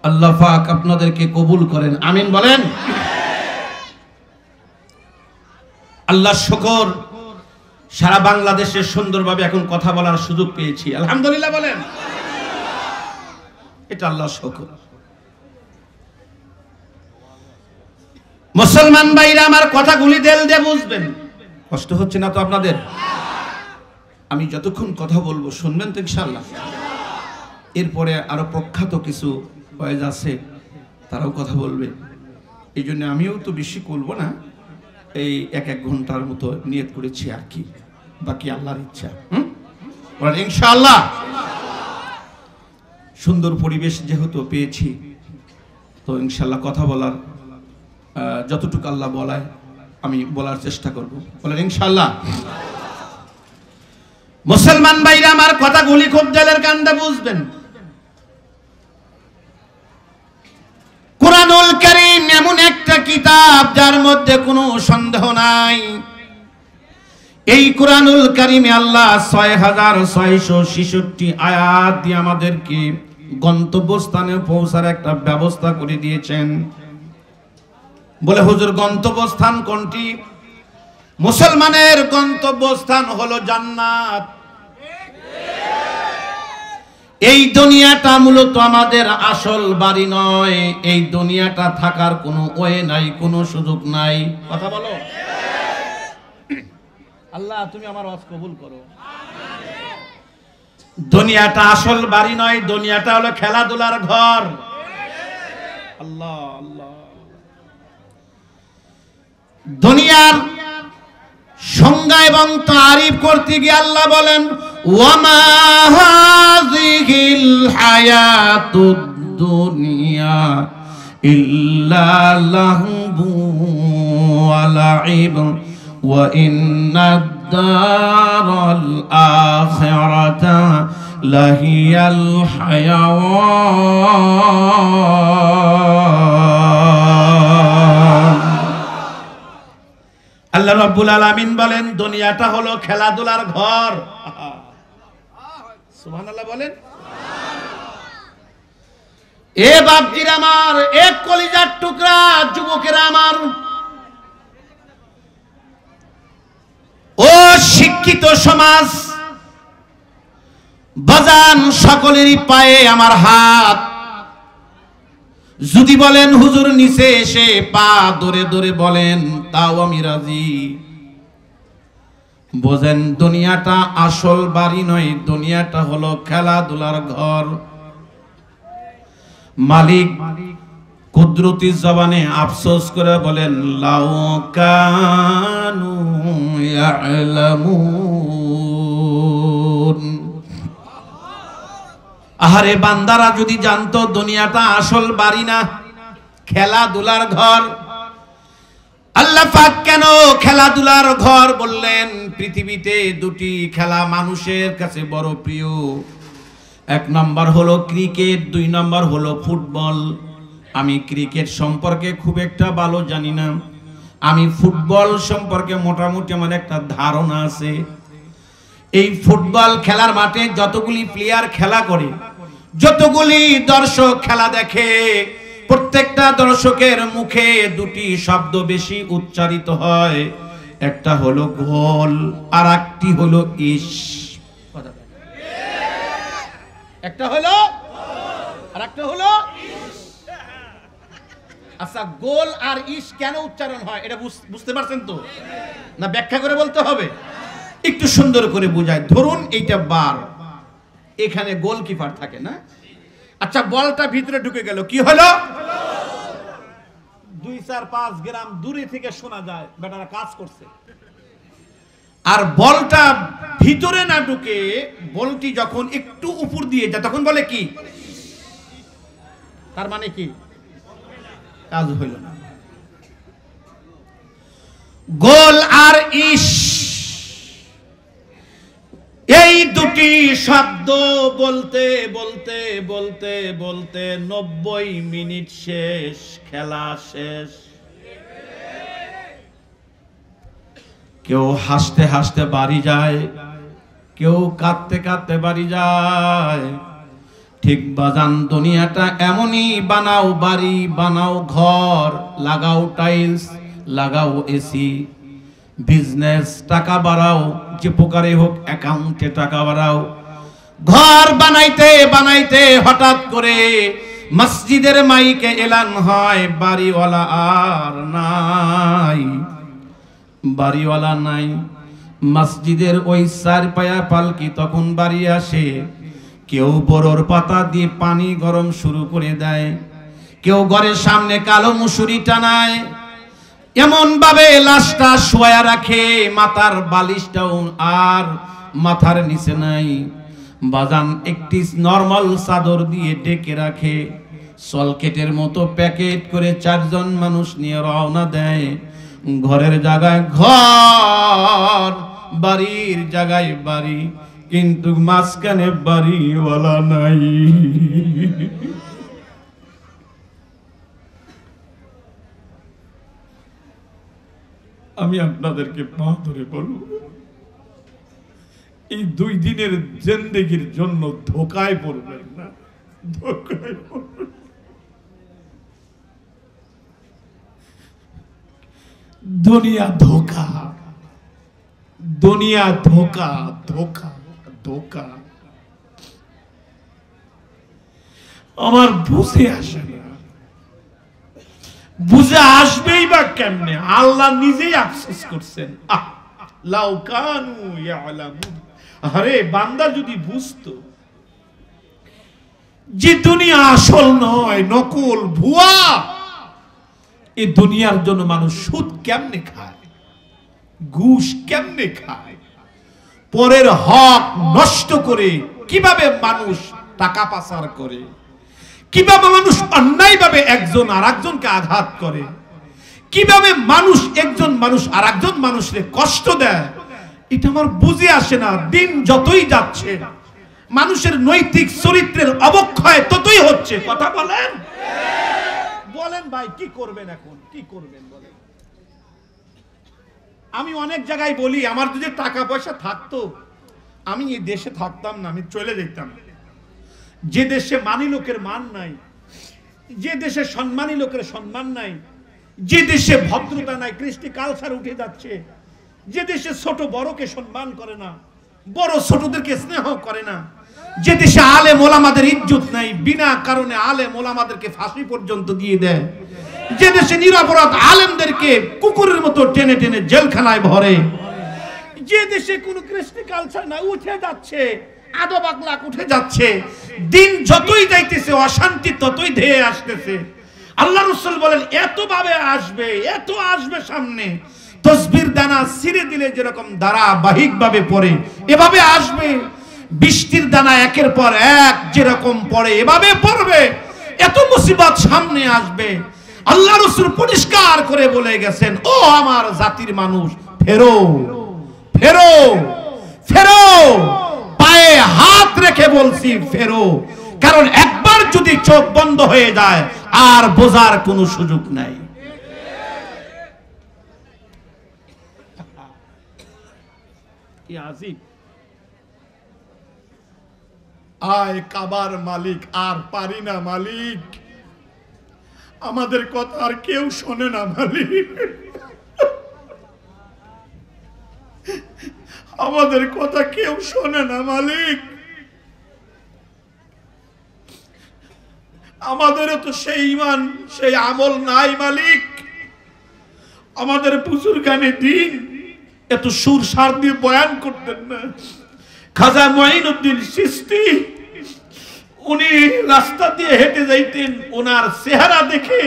আল্লাহ পাক আপনাদেরকে কবুল করেন, আমিন বলেন। আল্লাহ শুকর, সারা বাংলাদেশে সুন্দরভাবে এখন কথা বলার সুযোগ পেয়েছি, আলহামদুলিল্লাহ বলেন। এটা আল্লাহ শুকর। মুসলমান ভাইরা আমার কথাগুলি দিল দিয়ে বুঝবেন। কষ্ট হচ্ছে না তো আপনাদের? আমি যতক্ষণ কথা বলবো শুনবেন তো ইনশাআল্লাহ? এরপরে আরো প্রখ্যাত কিছু ওয়াইজ আছে, তারাও কথা বলবে। এই জন্য আমিও তো বেশি বলবো না, এই এক ঘন্টার মতো নিয়ত করেছি আর কি, বাকি আল্লাহর ইচ্ছা। ইনশাআল্লাহ সুন্দর পরিবেশ যেহেতু পেয়েছি, তো ইনশাআল্লাহ কথা বলার যতটুকু আল্লাহ বলায় আমি বলার চেষ্টা করব। বলেন ইনশাআল্লাহ। মুসলমান ভাইরা আমার কথাগুলি খুব দিলের কান্দে বুঝবেন। কুরআনুল কারীম এমন একটা কিতাব যার মধ্যে কোনো সন্দেহ নাই। এই কুরআনুল কারীমে আল্লাহ ৬৬৬৬ আয়াত দিয়ে আমাদেরকে গন্তব্যস্থানে পৌঁছার একটা ব্যবস্থা করে দিয়েছেন। বলে হুজুর গন্তব্যস্থান কোনটি? মুসলমানের গন্তব্যস্থান হলো জান্নাত। এই দুনিয়াটা মূলত আমাদের আসল বাড়ি নয়। এই দুনিয়াটা থাকার কোনো ওয়ে নাই, কোনো সুযোগ নাই। কথা বলো। আল্লাহ তুমি আমার ওয়াজ কবুল করো। দুনিয়াটা আসল বাড়ি নয়, দুনিয়াটা হলো খেলাধুলার ঘর। আল্লাহ আল্লাহ। দুনিয়ার সংজ্ঞা এবং তারিফ করতে গিয়ে আল্লাহ বলেন ওয়ামা হাযিহিল হায়াতুদ দুনিয়া ইল্লা লাহবু ওয়া লাইব ওয়া ইন্নাদ দারাল আখিরাতা লাহিয়াল হায়াওয়ান। আল্লাহ রাব্বুল আলামিন বলেন দুনিয়াটা হলো খেলাধুলার ঘর। সুবহানাল্লাহ বলেন। এ বাপজির আমার, এক কলিজার টুকরা যুবকেরা আমার, ও শিক্ষিত সমাজ, বাজান সকলেরই পায়ে আমার হাত। যদি বলেন হুজুর নিচে এসে পা ধরে ধরে বলেন, তাও আমি রাজি। বোঝেন দুনিয়াটা আসল বাড়ি নয়, দুনিয়াটা হলো খেলাধুলার ঘর। মালিক কুদরতি জবানে আফসোস করে বলেন লাউ কানু ইয়ালামুন। আহারে বান্দারা যদি জানতো দুনিয়াটা আসল বাড়ি না, খেলাধুলার ঘর। আল্লাহ পাক কেন খেলাধুলার ঘর বললেন? পৃথিবীতে দুটি খেলা মানুষের কাছে বড় প্রিয়। এক নম্বর হলো ক্রিকেট, দুই নম্বর হলো ফুটবল। আমি ক্রিকেট সম্পর্কে খুব একটা ভালো জানি না, আমি ফুটবল সম্পর্কে মোটামুটি আমার একটা ধারণা আছে। এই ফুটবল খেলার মাঠে যতগুলি প্লেয়ার খেলা করে, যতগুলি দর্শক খেলা দেখে, প্রত্যেকটা দর্শকের মুখে দুটি শব্দ বেশি উচ্চারিত হয়। একটা হলো গোল আর একটি হলো ইশ। একটা হলো আর একটা হলো ইশ। আচ্ছা, গোল আর ইশ কেন উচ্চারণ হয় এটা বুঝতে পারছেন তো? না ব্যাখ্যা করে বলতে হবে? একটু সুন্দর করে বুঝায়। ধরুন এইটা বার, এখানে গোলকিপার থাকে না? আচ্ছা, বলটা ভিতরে ঢুকে গেল, কি হলো? 2-4-5 গ্রাম দূরে থেকে শোনা যায় বেটারা কাজ করছে। আর বলটা ভিতরে না ঢুকে বলটি যখন একটু উপর দিয়ে যায় তখন বলে কি? তার মানে কি? কাজ হইল না। গোল আর ইশ, এই দুটি শব্দ বলতে বলতে বলতে বলতে 90 মিনিট শেষ, খেলা শেষ। কেউ হাসতে হাসতে বাড়ি যায়, কেউ কাঁদতে কাঁদতে বাড়ি যায়। ঠিক বাজান দুনিয়াটা এমনই। বানাও বাড়ি, বানাও ঘর, লাগাও টাইলস, লাগাও এসি, বিজনেস টাকা বাড়াও, যে প্রকারে হোক অ্যাকাউন্টে টাকা বাড়াও। ঘর বানাইতে বানাইতে হঠাৎ করে মসজিদের মাইকে এলান হয় বাড়িওয়ালা আর নাই, বাড়িওয়ালা নাই। মসজিদের ওই চার পায়া পালকি তখন বাড়ি আসে, কেউ বড়র পাতা দিয়ে পানি গরম শুরু করে দেয়, কেউ ঘরের সামনে কালো মুসুরি টানায়, এমন ভাবে লাশটা শোয়া রাখে, মাথার বালিশটাও আর মাথার নিচে নাই, বাজান একটি নরমাল চাদর দিয়ে ডেকে রাখে। সলকেটের মতো প্যাকেট করে চারজন মানুষ নিয়ে রওনা দেয়। ঘরের জায়গায় ঘর, বাড়ির জায়গায় বাড়ি, কিন্তু মাঝখানে বাড়িওয়ালা নাই। আমি আপনাদেরকে পা ধরে বলবো, এই 2 দিনের জিন্দেগির জন্য ধোকায় পড়বেন না, ধোকায় পড়বেন। দুনিয়া ধোকা, দুনিয়া ধোকা, ধোকা, ধোকা। আমার বুঝে আসে না, বুঝে আসবেই বা কেমনে? আল্লাহ নিজেই আফসোস করছেন, লাউ কানু ইয়ালামুন। আরে বান্দা যদি বুঝতো যে দুনিয়া আসল নয়, নকল, ভুয়া, এই দুনিয়ার জন্য মানুষ সুদ কেমনে খায়, ঘুষ কেমনে খায়, পরের হক নষ্ট করে কিভাবে মানুষ টাকা পাচার করে, কিভাবে মানুষ অন্যায়ভাবে একজন আরেকজনকে আঘাত করে, কিভাবে মানুষ একজন মানুষ আরেকজন মানুষকে কষ্ট দেয়, এটা আমার বুঝে আসে না। দিন যতই যাচ্ছে মানুষের নৈতিক চরিত্রের অবক্ষয় ততই হচ্ছে। কথা বলেন, বলেন ভাই, কি করবেন এখন, কি করবেন বলেন? আমি অনেক জায়গায় বলি, আমার যদি টাকা পয়সা থাকতো আমি এই দেশে থাকতাম না, আমি চলে যেতাম। যে দেশে মানি লোকের মান নাই, যে দেশে সম্মানী লোকের সম্মান নাই, যে দেশে ভদ্রতা নাই, কৃষ্টি কালচার উঠে যাচ্ছে, যে দেশে ছোট বড়কে সম্মান করে না, বড় ছোটদেরকে স্নেহ করে না, যে দেশে আলেম ওলামাদের ইজ্জত নাই, বিনা কারণে আলেম ওলামাদেরকে ফাঁসি পর্যন্ত দিয়ে দেয়, যে দেশে নিরপরাধ আলেমদেরকে কুকুরের মতো টেনে টেনে জেলখানায় ভরে, যে দেশে কোনো কৃষ্টি কালচার না, উঠে যাচ্ছে, আদব আখলাক উঠে যাচ্ছে, দিন যতই যাইতেছে অশান্তি ততই ধেয়ে আসতেছে। আল্লাহ রাসূল বলেন এত ভাবে আসবে, এত আসবে সামনে, তসবির দানা ছিঁড়ে দিলে যেরকম ধারাবাহিক ভাবে পড়ে এভাবে আসবে, বৃষ্টির দানা একের পর এক যেরকম পড়ে এভাবে পড়বে, এত মুসিবত সামনে আসবে। আল্লাহ রাসূল পরিষ্কার করে বলে গেছেন, ও আমার জাতির মানুষ, ফেরো ফেরো ফেরো, পায়ে হাত রেখে বলছি ফেরো, কারণ একবার যদি চোখ বন্ধ হয়ে যায় আর বোঝার কোনো সুযোগ নাই। কি আজিব! আয় কাবার মালিক, আর পারি না মালিক, আমাদের কথা আর কেউ শোনে না মালিক, আমাদের কথা কেউ শোনে না মালিক, আমাদেরও তো সেই ঈমান সেই আমল নাই মালিক। আমাদের বুজুর্গানে দিন এত সুর সার দিয়ে বয়ান করতেন না। খাজা মুঈনুদ্দিন চিশতি উনি রাস্তা দিয়ে হেঁটে যাইতেন, ওনার চেহারা দেখে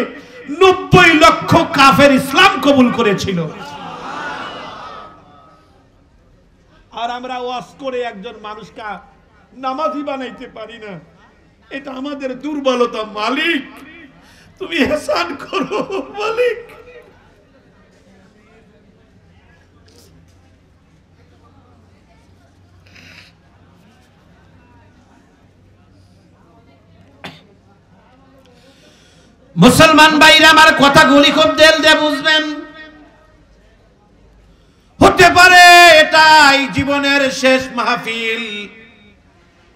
90 লক্ষ কাফের ইসলাম কবুল করেছিল। আর আমরা ওয়াজ করে একজন মানুষকে নামাজি বানাইতে পারি না, এটা আমাদের দুর্বলতা মালিক, তুমি ইহসান করো মালিক। মুসলমান ভাইরা আমার কথাগুলি খুব দিল দিয়ে বুঝবেন। হতে পারে এটাই জীবনের শেষ মাহফিল,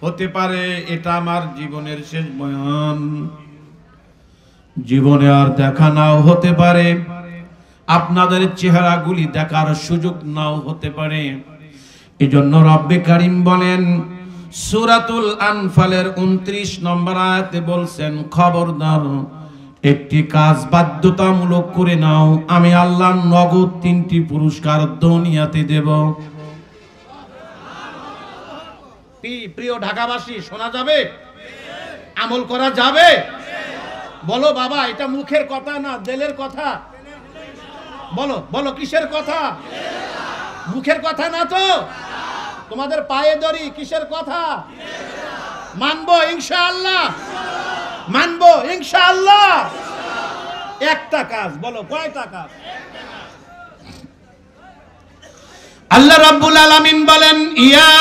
হতে পারে এটা আমার জীবনের শেষ বয়ান, জীবনে আর দেখা নাও হতে পারে, আপনাদের চেহারাগুলি দেখার সুযোগ নাও হতে পারে। এজন্য রব্বে কারীম বলেন, সূরাতুল আনফালের 29 নম্বর আয়াতে বলছেন, খবরদার একটি কাজ বাধ্যতামূলক করে নাও, আমি আল্লাহ নগদ 3টি পুরস্কার দুনিয়াতে দেব। প্রিয় ঢাকাবাসী, শোনা যাবে? আমল করা যাবে? বলো বাবা, এটা মুখের কথা না দিলের কথা? বলো বলো, কিসের কথা? মুখের কথা না তো? তোমাদের পায়ে ধরি, কিসের কথা? মানবো ইনশাআল্লাহ, মানবো ইনশাআল্লাহ। একটা কাজ, বলো কয়টা কাজ? আল্লাহ রাব্বুল আলামিন বলেন, ইয়া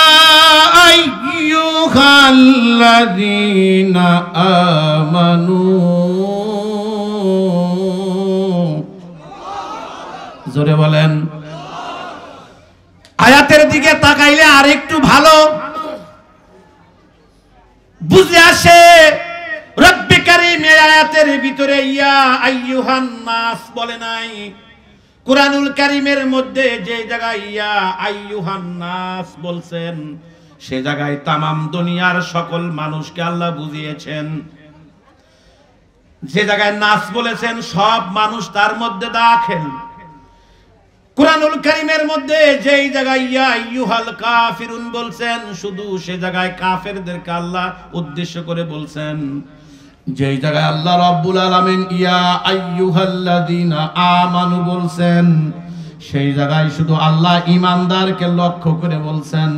আইয়ুহাল্লাযীনা আমানু, জোরে বলেন। আয়াতের দিকে তাকাইলে আর একটু ভালো বুঝে আসে। রব্বে কারীম এই আয়াতের ভিতরে ইয়া আইয়ুহান নাস বলে নাই। কুরআনুল কারীমের মধ্যে যে জায়গায় ইয়া আইয়ুহান নাস বলছেন, সে জায়গায় তামাম দুনিয়ার সকল মানুষকে আল্লাহ বুঝিয়েছেন। যে জায়গায় নাস বলেছেন, সব মানুষ তার মধ্যে দাখিল। কুরআনুল কারীমের মধ্যে যেই জায়গায় ইয়া আইয়ুহাল কাফিরুন বলছেন, শুধু সে জায়গায় কাফেরদেরকে আল্লাহ উদ্দেশ্য করে বলছেন। যেই জায়গায় আল্লাহ রাব্বুল আলামিন ইয়া আইয়ুহাল্লাযীনা আমানু বলছেন, সেই জায়গায় শুধু আল্লাহ ঈমানদারকে লক্ষ্য করে বলছেন।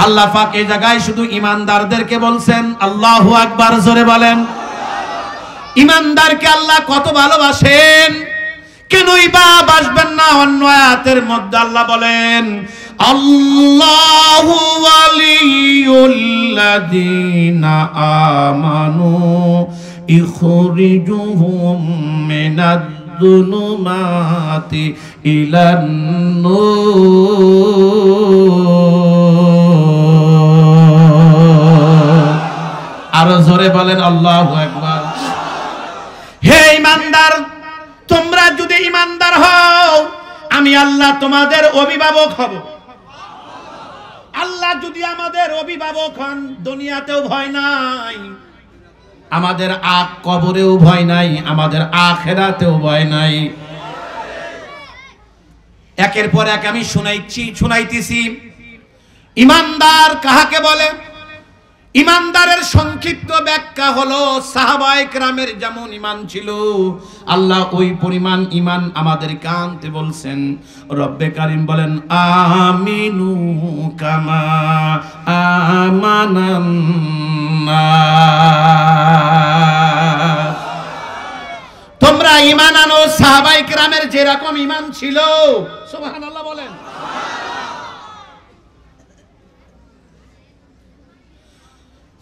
আল্লাহ পাক এই জায়গায় শুধু ঈমানদারদেরকে বলছেন। আল্লাহু আকবার, জোরে বলেন। ঈমানদারকে আল্লাহ কত ভালোবাসেন, কেনই বা বাসবেন না? অন্য আয়াতের মধ্যে আল্লাহ বলেন, আল্লাহু ওয়ালিয়ুল্লাযীনা আমানু ইখরিজুহুম মিনাজ-যুলুমাতি ইলান-নূর। আরো জোরে বলেন আল্লাহু আকবার। হে ঈমানদার, তোমরা যদি ঈমানদার হও, আমি আল্লাহ তোমাদের অভিভাবক হব। আল্লাহ যদি আমাদের অভিভাবক হন, দুনিয়াতেও ভয় নাই, আমাদের কবরেও ভয় নাই, আমাদের আখিরাতেও ভয় নাই। একের পর এক আমি শুনাইতেছি। ঈমানদার কাহাকে বলে? ঈমানদারের সংক্ষিপ্ত ব্যাখ্যা হলো, সাহাবায়ে কেরামের যেমন ঈমান ছিল, আল্লাহ ওই পরিমাণ ঈমান আমাদেরকে আনতে বলছেন। রব্বে কারীম বলেন, আমিনু কামা আমানান নাস। তোমরা ঈমান আনো সাহাবায়ে কেরামের যেরকম ঈমান ছিল। সুবহানাল্লাহ বলেন।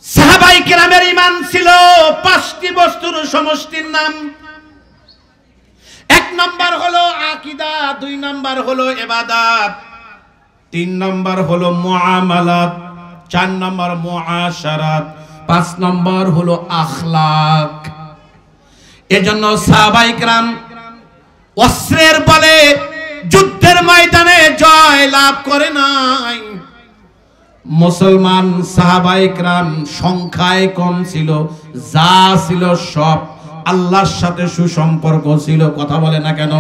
সাহাবায়ে কেরামের ঈমান ছিল 5টি বস্তুর সমষ্টির নাম। 1 নাম্বার হলো আকীদা, 2 নাম্বার হলো ইবাদত, 3 নাম্বার হলো মুআমালাত, 4 নাম্বার মুআশারাত, 5 নাম্বার হলো আখলাক। এজন্য সাহাবায়ে কেরাম অস্ত্রের বলে যুদ্ধের ময়দানে জয় লাভ করে নাই। মুসলমান সাহাবায়ে কেরাম সংখ্যায় কম ছিল, যা ছিল সব আল্লাহর সাথে সুসম্পর্ক ছিল। কথা বলে না কেন?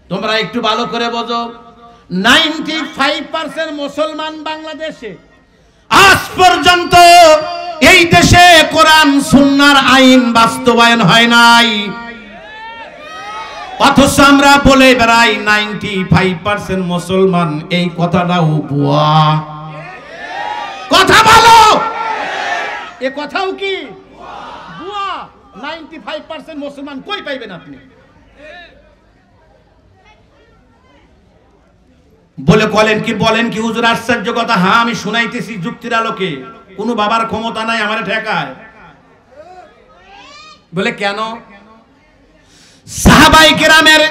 তোমরা একটু ভালো করে বোঝো, 95% মুসলমান বাংলাদেশে। আজ পর্যন্ত এই দেশে কোরআন সুন্নাহর আইন বাস্তবায়ন হয় নাই, অথচ আমরা বলে বেড়াই 95% মুসলমান। এই কথাটাও ভুয়া। কথা বলো, এ কথাও কি ভুয়া? 95% মুসলমান কই পাইবেন আপনি? বলেন কি হুজুর আশ্চর্য কথা? হ্যাঁ, আমি শুনাইতেছি যুক্তির আলোকে। কোনো বাবার ক্ষমতা নাই আমারে ঠেকায়। বলে কেন? সাহাবায়ে কেরামের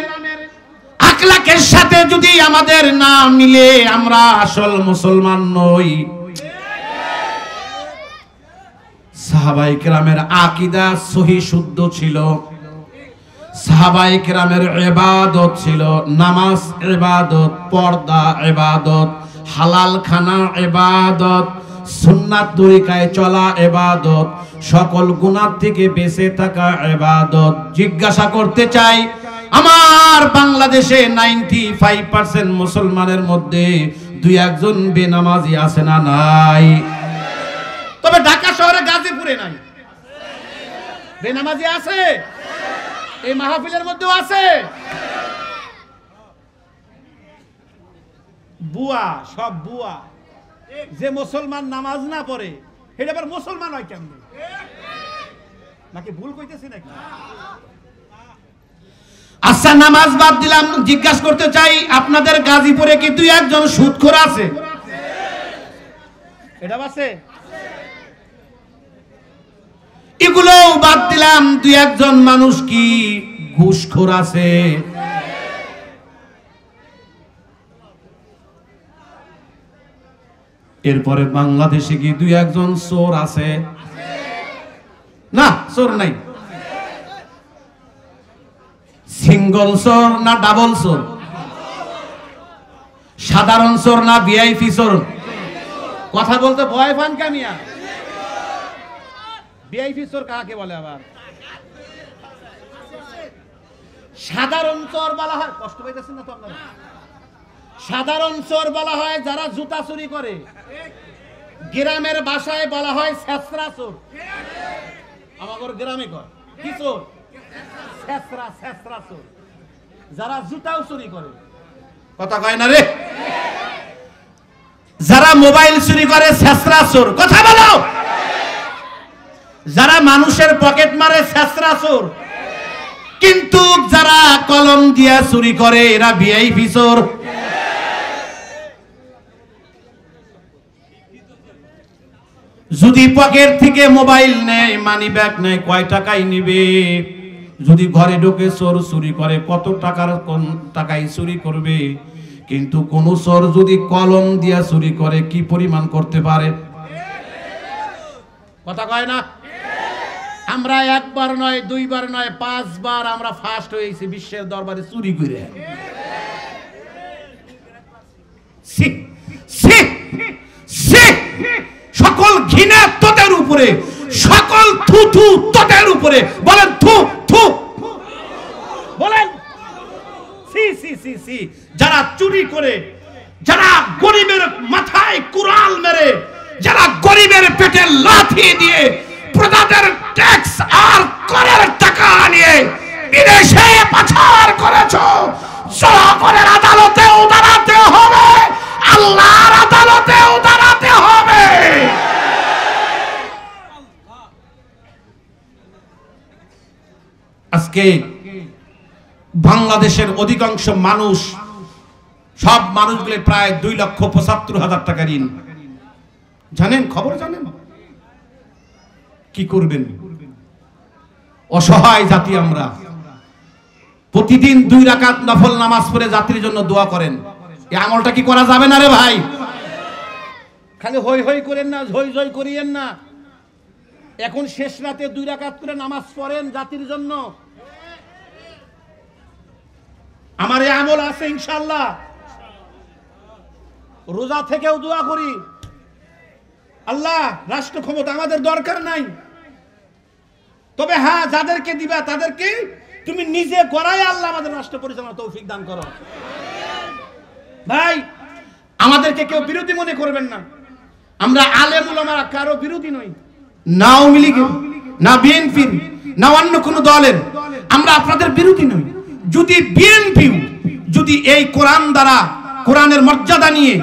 আখলাকের সাথে যদি আমাদের না মিলে, আমরা আসল মুসলমান নই। সাহাবায়ে কেরামের আকীদা সহি শুদ্ধ ছিল, সাহাবায়ে কেরামের ইবাদত ছিল, নামাজ ইবাদত, পর্দা ইবাদত, হালাল খানা ইবাদত, সুন্নাত তরিকায় চলা ইবাদত, সকল গুনাহ থেকে বেঁচে থাকা ইবাদত। জিজ্ঞাসা করতে চাই, আমার বাংলাদেশে 95% মুসলমানের মধ্যে দুই একজন বেনামাজি আছে না নাই? তবে ঢাকা শহরে গাজীপুরে নাই, বেনামাজি আছে, এই মাহফিলের মধ্যেও আছে। বুয়া, সব বুয়া। যে মুসলমান নামাজ না পড়ে এটা আবার মুসলমান হয় কেমনে? নাকি ভুল কইতেছি নাকি? আচ্ছা, নামাজ বাদ দিলাম, জিজ্ঞাসা করতে চাই আপনাদের গাজীপুরে কি দুই একজন সুদখোর আছে? এটা আছে? এগুলো বাদ দিলাম, দুই একজন মানুষ কি ঘুষখোর আছে? এরপরে বাংলাদেশে কি দুই একজন চোর আছে? না, চোর নাই। সিঙ্গল চোর না ডাবল চোর? সাধারণ চোর না ভিআইপি চোর? কথা বলতে ভয় পান কামিয়া? ভিআইপি চোর কাকে বলে? আবার সাধারণ চোর বলা হয়, কষ্ট পাইতেছেন না তো আপনারা? সাধারণ চোর বলা হয় যারা জুতা চুরি করে, গ্রামের ভাষায় বলা হয় ছেঁচড়া চোর। আমাদের গ্রামে কয় কি চোর? ছেঁচড়া, ছেঁচড়া চোর, যারা জুতাও চুরি করে। কথা কয় না রে? যারা মোবাইল চুরি করে ছেঁচড়া চোর। কথা বলো। যারা মানুষের পকেট মারে ছেঁচড়া চোর। কিন্তু যারা কলম দিয়া চুরি করে এরা ভিআইপি চোর। যদি পকেট থেকে মোবাইল নেয়, মানি ব্যাগ নেয়, কয় টাকায় নিবে? যদি ঘরে ঢুকে চোর চুরি করে, কত টাকার কোন টাকায় চুরি করবে? কিন্তু কোন চোর যদি কলম দিয়া চুরি করে, কি পরিমাণ করতে পারে? কথা কয় না? আমরা একবার নয়, দুইবার নয়, 5 বার আমরা ফার্স্ট হয়েছি বিশ্বের দরবারে চুরি করে। সকল ঘৃণা তোদের উপরে, সকল থুথু তোদের উপরে। বলেন থু থু, বলেন সি সি সি সি। যারা চুরি করে, যারা গরিবের মাথায় কুড়াল মেরে, যারা গরিবের পেটে লাথি দিয়ে প্রজাদের ট্যাক্স আর করের টাকা নিয়ে বিদেশে পাচার করেছো, জনগণের আদালতেও দাঁড়াতে হবে, আল্লাহর আদালতেও দাঁড়াতে হবে। আজকে বাংলাদেশের অধিকাংশ মানুষ, সব মানুষগুলো প্রায় 2,75,000 টাকা ঋণ। জানেন? খবর জানেন? কি করবেন? অসহায় জাতি আমরা। প্রতিদিন 2 রাকাত নফল নামাজ পড়ে জাতির জন্য দোয়া করেন। এই আমলটা কি করা যাবে না রে ভাই? খালি হই হই করেন না, ঝই ঝই করিয়েন না। এখন শেষ রাতে 2 রাকাত করে নামাজ পড়েন জাতির জন্য। আমার এই আমল আছে ইনশাআল্লাহ। রোজা থেকেও দোয়া করি, আল্লাহ রাষ্ট্র ক্ষমতা আমাদের দরকার নাই, তবে হ্যাঁ যাদেরকে দিবা তাদেরকে তুমি নিজে গড়ায় আল্লাহ আমাদের রাষ্ট্র পরিচালনা তৌফিক দান করো। ভাই, আমাদেরকে কেউ বিরোধী মনে করবেন না। আমরা আলেম উলামারা কারো বিরোধী নই, না আওয়ামী লীগের, না বিএনপির, না অন্য কোন দলের। আমরা আপনাদের বিরোধী নই। যদি বিএনপি যদি এই কোরআন দ্বারা, কোরআনের মর্যাদা নিয়ে